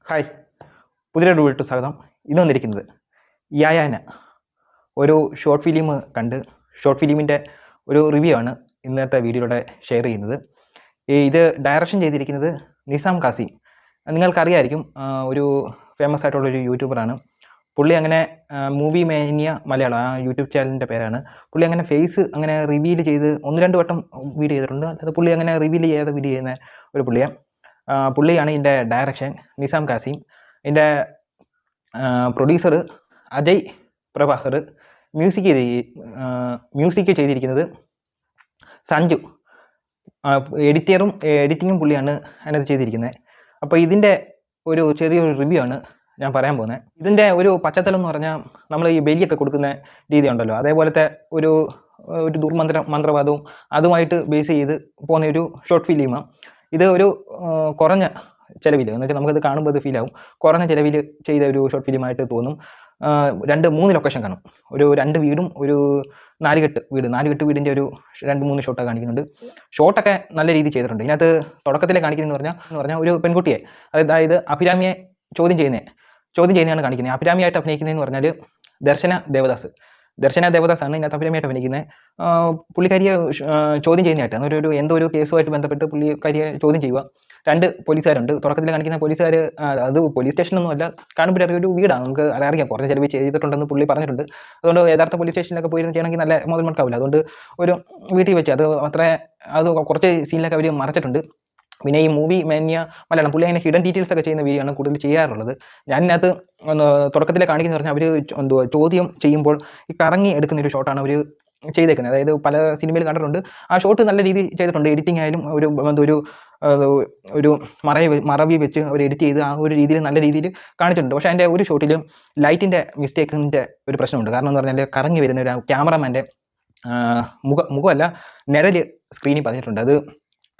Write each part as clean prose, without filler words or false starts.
Hi, പുതിയൊരു വീട്ടു സ്വാഗതം. ഇന്ന് വന്നിരിക്കുന്നത് യായാന ഒരു ഷോർട്ട് ഫിലിം കണ്ട് ഷോർട്ട് ഫിലിമിൻ്റെ ഒരു റിവ്യൂ ആണ് ഇന്നത്തെ വീഡിയോയിലൂടെ ഷെയർ ചെയ്യുന്നത്. ഇത് ഡയറക്ഷൻ ചെയ്തിരിക്കുന്നത് നിസാം കാസിം. നിങ്ങൾക്കറിയായിരിക്കും, ഒരു ഫേമസ് ആയിട്ടുള്ളൊരു യൂട്യൂബറാണ് പുള്ളി. അങ്ങനെ മൂവി മേനിയ മലയാളം ആ യൂട്യൂബ് ചാനലിൻ്റെ പേരാണ്. പുള്ളി അങ്ങനെ ഫേസ് അങ്ങനെ റിവീൽ ചെയ്ത് 1-2 വട്ടം വീഡിയോ ചെയ്തിട്ടുണ്ട്. അത് പുള്ളി അങ്ങനെ റിവീൽ ചെയ്യാതെ വീഡിയോ ചെയ്യുന്ന ഒരു പുള്ളിയാണ് ഇതിൻ്റെ ഡയറക്ഷൻ, നിസാം കാസിം. ഇതിൻ്റെ പ്രൊഡ്യൂസർ അജയ് പ്രഭാകർ. മ്യൂസിക് ചെയ്തിരിക്കുന്നത് സഞ്ജു. എഡിറ്റിങ്ങും പുള്ളിയാണ് അതിനകത്ത് ചെയ്തിരിക്കുന്നത്. അപ്പോൾ ഇതിൻ്റെ ഒരു ചെറിയൊരു റിവ്യൂ ആണ് ഞാൻ പറയാൻ പോകുന്നത്. ഇതിൻ്റെ ഒരു പശ്ചാത്തലം എന്ന് പറഞ്ഞാൽ, നമ്മൾ ഈ ബലിയൊക്കെ കൊടുക്കുന്ന രീതി ഉണ്ടല്ലോ, അതേപോലത്തെ ഒരു മന്ത്രവാദവും അതുമായിട്ട് ബേസ് ചെയ്ത് പോകുന്ന ഒരു ഷോർട്ട് ഫിലിമാണ് ഇത്. ഒരു കുറഞ്ഞ ചിലവിൽ എന്ന് വെച്ചാൽ നമുക്കത് കാണുമ്പോൾ അത് ഫീലാവും. കുറഞ്ഞ ചിലവിൽ ചെയ്ത ഒരു ഷോർട്ട് ഫിലിമായിട്ട് തോന്നും. 2-3 ലൊക്കേഷൻ കാണും. ഒരു 2 വീടും ഒരു 4 വീടിൻ്റെ ഒരു 2-3 ഷോട്ടൊക്കെ കാണിക്കുന്നുണ്ട്. ഷോട്ടൊക്കെ നല്ല രീതിയിൽ ചെയ്തിട്ടുണ്ട്. ഇതിനകത്ത് തുടക്കത്തിലെ കാണിക്കുന്നതെന്ന് പറഞ്ഞാൽ ഒരു പെൺകുട്ടിയെ, അതായത് അഭിരാമിയെ ചോദ്യം ചെയ്യുന്നതാണ് കാണിക്കുന്നത്. അഭിരാമിയായിട്ട് അഭിനയിക്കുന്നതെന്ന് പറഞ്ഞാൽ ദർശന ദേവദാസാണ് ഇതിനകത്ത് അഭിരാമിയായിട്ട് അഭിനയിക്കുന്നത്. പുള്ളിക്കാരിയെ ചോദ്യം ചെയ്യുന്നതായിട്ട് എന്തോ ഒരു കേസുമായിട്ട് ബന്ധപ്പെട്ട് പുള്ളിക്കാരിയെ ചോദ്യം ചെയ്യുക. 2 പോലീസുകാരുണ്ട്. തുടക്കത്തിൽ കാണിക്കുന്ന പോലീസുകാർ, അത് പോലീസ് സ്റ്റേഷനൊന്നും അല്ല, കാണുമ്പോൾ ഒരു വീടാണ്. നമുക്ക് അറിയാം കുറഞ്ഞ ചിലവ് ചെയ്തിട്ടുണ്ടെന്ന് പുള്ളി പറഞ്ഞിട്ടുണ്ട്. അതുകൊണ്ട് യഥാർത്ഥ പോലീസ് സ്റ്റേഷനിലൊക്കെ പോയിരുന്ന് ചെയ്യണമെങ്കിൽ നല്ല മുതൽ മുടക്കാവില്ല. അതുകൊണ്ട് ഒരു വീട്ടിൽ വെച്ച് അത് കുറച്ച് സീനിലൊക്കെ അവർ മറച്ചിട്ടുണ്ട്. പിന്നെ ഈ മൂവി മേനിയ മലയാളം പുള്ളി അങ്ങനെ ഹിഡൻ ഡീറ്റെയിൽസ് ഒക്കെ ചെയ്യുന്ന വീഡിയോ ആണ് കൂടുതൽ ചെയ്യാറുള്ളത്. ഞാൻ ഇതിനകത്ത് തുടക്കത്തിലെ കാണിക്കുന്ന പറഞ്ഞാൽ അവർ ചോദ്യം ചെയ്യുമ്പോൾ ഈ കറങ്ങി എടുക്കുന്നൊരു ഷോട്ടാണ് അവർ ചെയ്തേക്കുന്നത്. അതായത് പല സിനിമയിൽ കണ്ടിട്ടുണ്ട്. ആ ഷോട്ട് നല്ല രീതിയിൽ ചെയ്തിട്ടുണ്ട്. എഡിറ്റിംഗ് ആയാലും ഒരു മറവി വെച്ച് അവർ എഡിറ്റ് ചെയ്ത് ആ ഒരു രീതിയിൽ നല്ല രീതിയിൽ കാണിച്ചിട്ടുണ്ട്. പക്ഷേ അതിൻ്റെ ഒരു ഷോട്ടിൽ ലൈറ്റിൻ്റെ മിസ്റ്റേക്കിൻ്റെ ഒരു പ്രശ്നമുണ്ട്. കാരണം എന്ന് പറഞ്ഞാൽ കറങ്ങി വരുന്ന ഒരു ക്യാമറമാൻ്റെ മുഖമല്ല, നിഴൽ സ്ക്രീനിൽ പതിഞ്ഞിട്ടുണ്ട്. അത്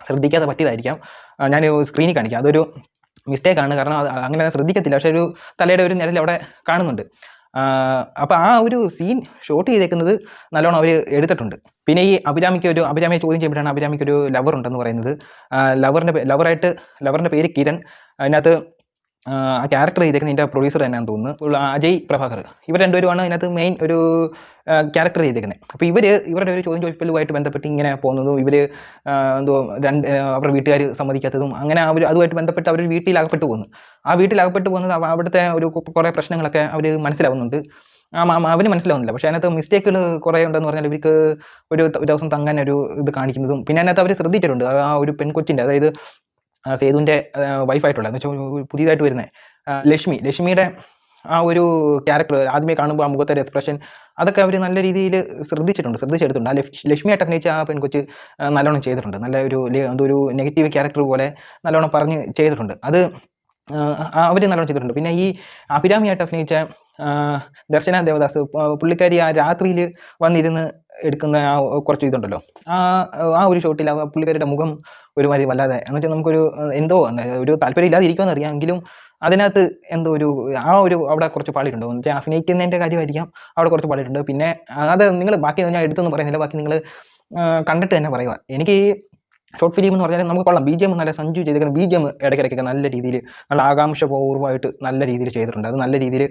ശ്രദ്ധിക്കാതെ പറ്റിയതായിരിക്കാം. ഞാൻ സ്ക്രീനിൽ കാണിക്കാം. അതൊരു മിസ്റ്റേക്കാണ്. കാരണം അങ്ങനെ ശ്രദ്ധിക്കത്തില്ല, പക്ഷേ ഒരു തലയുടെ ഒരു നിഴൽ അവിടെ കാണുന്നുണ്ട്. അപ്പോൾ ആ ഒരു സീൻ ഷോട്ട് ചെയ്തേക്കുന്നത് നല്ലോണം അവർ എടുത്തിട്ടുണ്ട്. പിന്നെ ഈ അഭിരാമിയെ ചോദ്യം ചെയ്യുമ്പോഴാണ് അഭിരാമിക്കൊരു ലവർ ഉണ്ടെന്ന് പറയുന്നത്. ലവറിൻ്റെ പേര് കിരൺ. അതിനകത്ത് ആ ക്യാരക്ടർ ചെയ്തേക്കുന്നത് ഇതിൻ്റെ പ്രൊഡ്യൂസർ തന്നെയാണെന്ന് തോന്നുന്നു, അജയ് പ്രഭാകർ. ഇവർ രണ്ടുപേരുമാണ് ഇതിനകത്ത് മെയിൻ ഒരു ക്യാരക്ടർ ചെയ്തേക്കുന്നത്. അപ്പോൾ ഇവരുടെ ഒരു ചോദ്യം ചോദിക്കലുമായിട്ട് ബന്ധപ്പെട്ട് ഇങ്ങനെ പോകുന്നതും അവരുടെ വീട്ടുകാർ സമ്മതിക്കാത്തതും അങ്ങനെ അതുമായിട്ട് ബന്ധപ്പെട്ട് അവർ വീട്ടിലകപ്പെട്ട് പോകുന്നു. ആ വീട്ടിലകപ്പെട്ട് പോകുന്നത് അവിടുത്തെ കുറേ പ്രശ്നങ്ങളൊക്കെ അവർ മനസ്സിലാവുന്നുണ്ട്. അവന് മനസ്സിലാവുന്നില്ല. പക്ഷേ അതിനകത്ത് മിസ്റ്റേക്കുകൾ കുറേ ഉണ്ടെന്ന് പറഞ്ഞാൽ ഇവർക്ക് ഒരു ദിവസം തങ്ങാൻ ഒരു ഇത് കാണിക്കുന്നതും, പിന്നെ അതിനകത്ത് അവർ ശ്രദ്ധിച്ചിട്ടുണ്ട് ആ ഒരു പെൺകൊച്ചിൻ്റെ, അതായത് സേതുവിൻ്റെ വൈഫായിട്ടുള്ള എന്ന് വെച്ചാൽ പുതിയതായിട്ട് വരുന്നത് ലക്ഷ്മിയുടെ ആ ഒരു ക്യാരക്ടർ ആദ്യമേ കാണുമ്പോൾ ആ മുഖത്തെ എക്സ്പ്രഷൻ അതൊക്കെ അവർ നല്ല രീതിയിൽ ശ്രദ്ധിച്ചെടുത്തിട്ടുണ്ട്. ആ ലക്ഷ്മിയായിട്ട് അഭിനയിച്ച ആ പെൺകൊച്ച് നല്ലോണം ചെയ്തിട്ടുണ്ട്. നല്ല ഒരു നെഗറ്റീവ് ക്യാരക്ടർ പോലെ നല്ലോണം പറഞ്ഞ് ചെയ്തിട്ടുണ്ട്. അത് അവർ നല്ലോണം ചെയ്തിട്ടുണ്ട്. പിന്നെ ഈ അഭിരാമിയായിട്ട് അഭിനയിച്ച ദർശന ദേവദാസ്, പുള്ളിക്കാരി ആ രാത്രിയിൽ വന്നിരുന്ന് എടുക്കുന്ന ആ കുറച്ച് ഇതുണ്ടല്ലോ, ആ ഒരു ഷോട്ടിൽ പുള്ളിക്കാരിയുടെ മുഖം ഒരുമാതിരി വല്ലാതെ എന്ന് വെച്ചാൽ നമുക്കൊരു എന്തോ ഒരു താല്പര്യം ഇല്ലാതിരിക്കുമെന്ന് അറിയാം, എങ്കിലും അതിനകത്ത് എന്തോ അവിടെ കുറച്ച് പാളിയിട്ടുണ്ട്. എന്ന് വെച്ചാൽ അഭിനയിക്കുന്നതിൻ്റെ കാര്യമായിരിക്കാം, അവിടെ കുറച്ച് പാളിയിട്ടുണ്ട്. പിന്നെ അത് നിങ്ങൾ ബാക്കി ഞാൻ എടുത്തൊന്നും പറയുന്നില്ല, ബാക്കി നിങ്ങൾ കണ്ടിട്ട് തന്നെ പറയുക. എനിക്ക് ഈ ഷോർട്ട് ഫിലിം എന്ന് പറഞ്ഞാൽ നമുക്ക് കൊള്ളാം. BGM നല്ല സഞ്ജു ചെയ്തേക്കുന്ന BGM ഇടയ്ക്കിടയ്ക്കൊക്കെ നല്ല രീതിയിൽ, നല്ല ആകാംക്ഷപൂർവ്വമായിട്ട് നല്ല രീതിയിൽ ചെയ്തിട്ടുണ്ട്. അത് നല്ല രീതിയിൽ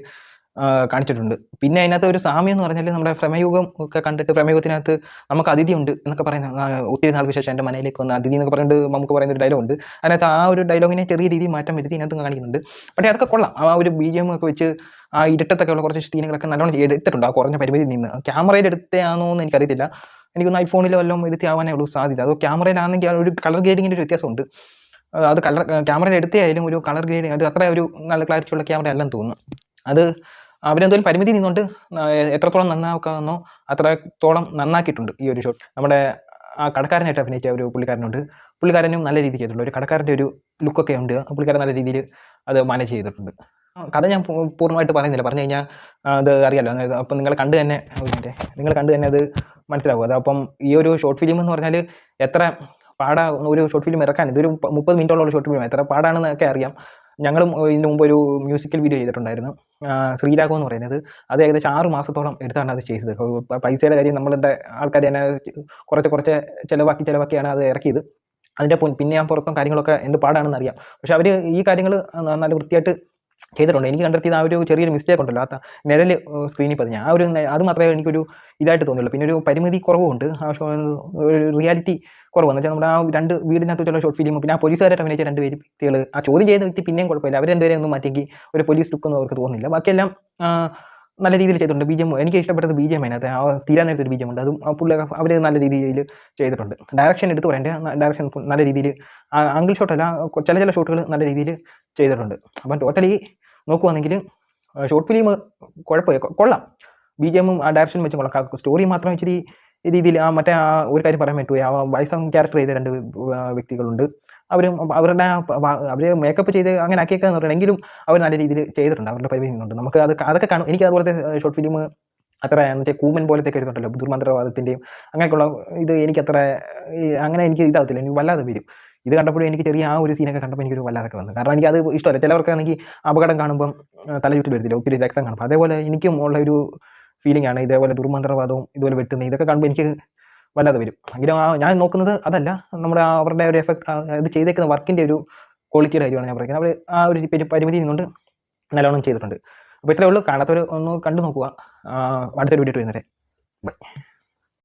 കാണിച്ചിട്ടുണ്ട്. പിന്നെ അതിനകത്ത് ഒരു സാമ്യം എന്ന് പറഞ്ഞാൽ നമ്മുടെ പ്രമേയുഗം ഒക്കെ കണ്ടിട്ട്, പ്രമേയുഗത്തിനകത്ത് നമുക്ക് അതിഥി ഉണ്ട് എന്നൊക്കെ പറയുന്ന, ഒത്തിരി നാൾക്ക് ശേഷം എൻ്റെ മനയിലേക്ക് വന്ന അതിഥി എന്നൊക്കെ പറഞ്ഞിട്ട് നമുക്ക് പറയുന്ന ഒരു ഡയലോഗ് ഉണ്ട്. അതിനകത്ത് ആ ഒരു ഡയലോഗിനെ ചെറിയ രീതിയിൽ മാറ്റം വരുത്തി ഇതിനകത്ത് കാണിക്കുന്നുണ്ട്. പക്ഷേ അതൊക്കെ കൊള്ളാം. ആ ഒരു BGM ഒക്കെ വെച്ച് ആ ഇരുട്ടത്തൊക്കെ ഉള്ള കുറച്ച് സീനുകളൊക്കെ നല്ലോണം എടുത്തിട്ടുണ്ട്. ആ കുറഞ്ഞ പരിമിതിയിൽ നിന്ന് ക്യാമറയിൽ എടുത്തതാണോ എന്ന് എനിക്കറിയത്തില്ല. എനിക്കൊന്ന് ഐഫോണിലോ വല്ലതും എടുത്താവാനേ ഉള്ളൂ സാധ്യത. അത് ക്യാമറയിലാണെങ്കിൽ ഒരു കളർ ഗ്രേഡിങ്ങിൻ്റെ ഒരു വ്യത്യാസമുണ്ട്. അത് ക്യാമറയിൽ എടുത്തായാലും ഒരു കളർ ഗ്രേഡിങ് അത് അത്ര ഒരു നല്ല ക്ലാരിറ്റിയുള്ള ക്യാമറ അല്ലെന്ന് തോന്നുന്നു. അത് അവരെന്തോലും പരിമിതി നിന്നുകൊണ്ട് എത്രത്തോളം നന്നാക്കാമെന്നോ അത്രത്തോളം നന്നാക്കിയിട്ടുണ്ട് ഈ ഒരു ഷോട്ട്. നമ്മുടെ ആ കടക്കാരനായിട്ട് അഭിനയിച്ച ഒരു പുള്ളിക്കാരനും നല്ല രീതിയിൽ ചെയ്തിട്ടുണ്ട്. ഒരു കടക്കാരൻ്റെ ഒരു ലുക്കൊക്കെ ഉണ്ട്. പുള്ളിക്കാരൻ നല്ല രീതിയിൽ അത് മാനേജ് ചെയ്തിട്ടുണ്ട്. കഥ ഞാൻ പൂർണ്ണമായിട്ട് പറയുന്നില്ല, പറഞ്ഞു കഴിഞ്ഞാൽ അത് അറിയാമല്ലോ. അപ്പം നിങ്ങൾ കണ്ട് തന്നെ അത് മനസ്സിലാവും. അത് അപ്പം ഈ ഒരു ഷോർട്ട് ഫിലിം എന്ന് പറഞ്ഞാൽ എത്ര ഒരു ഷോർട്ട് ഫിലിം ഇറക്കാൻ, ഇതൊരു 30 മിനിറ്റോളം ഷോർട്ട് ഫിലിം എത്ര പാടാണെന്നൊക്കെ അറിയാം. ഞങ്ങളും ഇതിന് മുമ്പ് ഒരു മ്യൂസിക്കൽ വീഡിയോ ചെയ്തിട്ടുണ്ടായിരുന്നു, ശ്രീരാഘവം എന്ന് പറയുന്നത്. അത് ഏകദേശം 6 മാസത്തോളം എടുത്താണ് അത് ചെയ്തത്. പൈസയുടെ കാര്യം നമ്മളുടെ ആൾക്കാർ തന്നെ കുറച്ച് ചിലവാക്കിയാണ് അത് ഇറക്കിയത്. അതിൻ്റെ പിന്നെ ഞാൻ പുറത്തും കാര്യങ്ങളൊക്കെ എന്ത് പാടാണെന്ന് അറിയാം. പക്ഷെ അവർ ഈ കാര്യങ്ങൾ നല്ല വൃത്തിയായിട്ട് ചെയ്തിട്ടുണ്ട്. എനിക്ക് കണ്ടെത്തിയത് ആ ഒരു ചെറിയൊരു മിസ്റ്റേക്ക് ഉണ്ടല്ലോ, ആ നിഴൽ സ്ക്രീനിൽ പതിഞ്ഞ ആ ഒരു അത് മാത്രമേ എനിക്കൊരു ഇതായിട്ട് തോന്നിയുള്ളൂ. പിന്നെ ഒരു പരിമിതി കുറവുമുണ്ട്. ആ ഒരു റിയാലിറ്റി കുറവെന്ന് വെച്ചാൽ നമ്മുടെ ആ 2 വീടിനകത്ത് വെച്ചുള്ള ഷോർട്ട് ഫിലിം, പിന്നെ ആ പോലീസുകാരായിട്ട് അഭിനയിച്ച 2 വ്യക്തികൾ, ആ ചോദ്യം ചെയ്ത വ്യക്തി പിന്നെയും കുഴപ്പമില്ല. അവർ രണ്ടുപേരെയും ഒന്നും മാറ്റിയെങ്കിൽ ഒരു പോലീസ് ലുക്കൊന്നും അവർക്ക് തോന്നുന്നില്ല. ബാക്കിയെല്ലാം നല്ല രീതിയിൽ ചെയ്തിട്ടുണ്ട്. ബിജിഎം എനിക്ക് ഇഷ്ടപ്പെട്ടത് ബിജിഎം അതിനകത്ത് ആ തീരാൻ നേരത്തെ ഒരു ബിജിഎം ഉണ്ട്. അതും പുള്ളി അവർ നല്ല രീതിയിൽ ചെയ്തിട്ടുണ്ട്. ഡയറക്ഷൻ എടുത്ത് പറയേണ്ട, ഡയറക്ഷൻ നല്ല രീതിയിൽ ആംഗിൾ ഷോട്ടല്ല, ചില ഷോട്ടുകൾ നല്ല രീതിയിൽ ചെയ്തിട്ടുണ്ട്. അപ്പം ടോട്ടലി നോക്കുവാണെങ്കിൽ ഷോർട്ട് ഫിലിം കുഴപ്പമില്ല, കൊള്ളാം. ബിജിഎമ്മും ആ ഡയറക്ഷനും വെച്ച് കൊള്ളാം. സ്റ്റോറി മാത്രം ഇച്ചിരി രീതിയിൽ മറ്റേ ഒരു കാര്യം പറയാൻ പറ്റുമോ, ആ വയസ്സാം ക്യാരക്ടർ ചെയ്ത 2 വ്യക്തികളുണ്ട്. അവരുടെ അവർ മേക്കപ്പ് ചെയ്ത് അങ്ങനെ ആക്കിയേക്കാന്ന് പറയണം, എങ്കിലും അവർ നല്ല രീതിയിൽ ചെയ്തിട്ടുണ്ട്. അവരുടെ പരിമിതി ഉണ്ട്. നമുക്ക് അതൊക്കെ കാണും. എനിക്ക് അതുപോലത്തെ ഷോർട്ട് ഫിലിം അത്ര മറ്റേ കൂമൻ പോലത്തെ ഒക്കെ എഴുതുന്നുണ്ടല്ലോ, ദുർമന്ത്രവാദത്തിൻ്റെയും അങ്ങനെയൊക്കെയുള്ള ഇത് എനിക്കത്ര അങ്ങനെ എനിക്ക് ഇതാവത്തില്ല, എനിക്ക് വല്ലാതെ വരും. ഇത് കണ്ടപ്പോഴും എനിക്ക് ചെറിയ ആ ഒരു സീനൊക്കെ കണ്ടപ്പോൾ എനിക്കൊരു വല്ലാതൊക്കെ വന്നു. കാരണം എനിക്കത് ഇഷ്ടമല്ല. ചിലവർക്കാണെങ്കിൽ അപകടം കാണുമ്പം തലചുറ്റൽ വരത്തില്ല, ഒത്തിരി രക്തം കാണുമ്പോൾ. അതേപോലെ എനിക്കും ഉള്ള ഒരു ഫീലിംഗ് ആണ്. ഇതേപോലെ ദുർമന്ത്രവാദവും ഇതുപോലെ വെട്ടുന്നത് ഇതൊക്കെ കാണുമ്പോൾ എനിക്ക് വല്ലാതെ വരും. എങ്കിലും ഞാൻ നോക്കുന്നത് അതല്ല, നമ്മുടെ അവരുടെ ഒരു എഫക്ട്, ഇത് ചെയ്തേക്കുന്ന വർക്കിൻ്റെ ഒരു ക്വാളിറ്റിയുടെ കാര്യമാണ് ഞാൻ പറയുന്നത്. അവർ ആ ഒരു പരിമിതി നിന്നുകൊണ്ട് നല്ലോണം ചെയ്തിട്ടുണ്ട്. അപ്പോൾ ഇത്രയേ ഉള്ളൂ. കാണാത്തവർ ഒന്ന് കണ്ടു നോക്കുക. അടുത്തൊരു വീഡിയോ വരുന്നവരെ ബൈ.